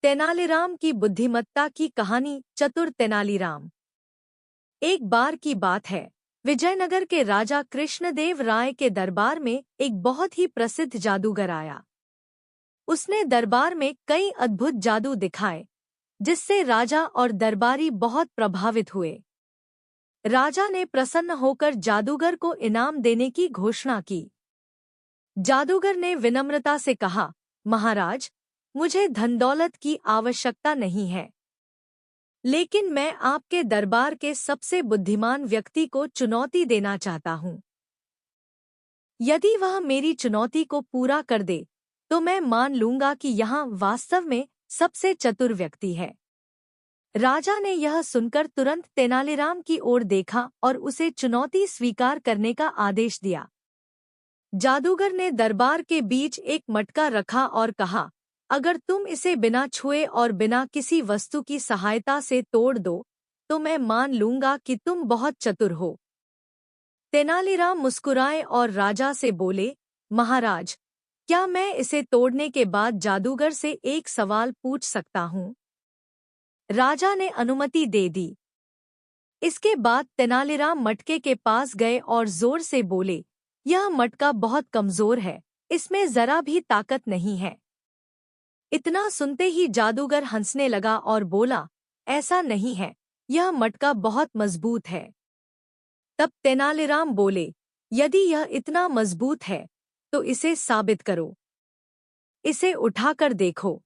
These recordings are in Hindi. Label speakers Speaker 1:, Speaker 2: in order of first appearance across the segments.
Speaker 1: तेनालीराम की बुद्धिमत्ता की कहानी। चतुर तेनालीराम। एक बार की बात है, विजयनगर के राजा कृष्णदेव राय के दरबार में एक बहुत ही प्रसिद्ध जादूगर आया। उसने दरबार में कई अद्भुत जादू दिखाए, जिससे राजा और दरबारी बहुत प्रभावित हुए। राजा ने प्रसन्न होकर जादूगर को इनाम देने की घोषणा की। जादूगर ने विनम्रता से कहा, महाराज, मुझे धन दौलत की आवश्यकता नहीं है, लेकिन मैं आपके दरबार के सबसे बुद्धिमान व्यक्ति को चुनौती देना चाहता हूँ। यदि वह मेरी चुनौती को पूरा कर दे, तो मैं मान लूंगा कि यहाँ वास्तव में सबसे चतुर व्यक्ति है। राजा ने यह सुनकर तुरंत तेनालीराम की ओर देखा और उसे चुनौती स्वीकार करने का आदेश दिया। जादूगर ने दरबार के बीच एक मटका रखा और कहा, अगर तुम इसे बिना छुए और बिना किसी वस्तु की सहायता से तोड़ दो, तो मैं मान लूंगा कि तुम बहुत चतुर हो। तेनालीराम मुस्कुराए और राजा से बोले, महाराज, क्या मैं इसे तोड़ने के बाद जादूगर से एक सवाल पूछ सकता हूँ? राजा ने अनुमति दे दी। इसके बाद तेनालीराम मटके के पास गए और जोर से बोले, यह मटका बहुत कमजोर है, इसमें जरा भी ताकत नहीं है। इतना सुनते ही जादूगर हंसने लगा और बोला, ऐसा नहीं है, यह मटका बहुत मजबूत है। तब तेनालीराम बोले, यदि यह इतना मजबूत है, तो इसे साबित करो। इसे उठाकर देखो।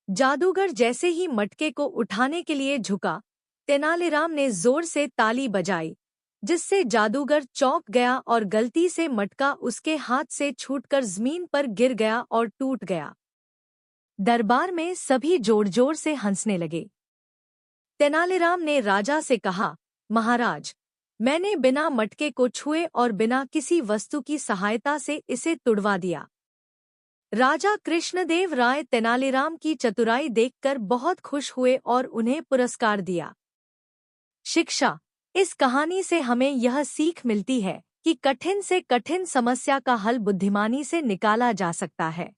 Speaker 1: जादूगर जैसे ही मटके को उठाने के लिए झुका, तेनालीराम ने जोर से ताली बजाई, जिससे जादूगर चौंक गया और गलती से मटका उसके हाथ से छूटकर जमीन पर गिर गया और टूट गया। दरबार में सभी जोर-जोर से हंसने लगे। तेनालीराम ने राजा से कहा, महाराज, मैंने बिना मटके को छुए और बिना किसी वस्तु की सहायता से इसे तुड़वा दिया। राजा कृष्णदेव राय तेनालीराम की चतुराई देखकर बहुत खुश हुए और उन्हें पुरस्कार दिया। शिक्षा। इस कहानी से हमें यह सीख मिलती है कि कठिन से कठिन समस्या का हल बुद्धिमानी से निकाला जा सकता है।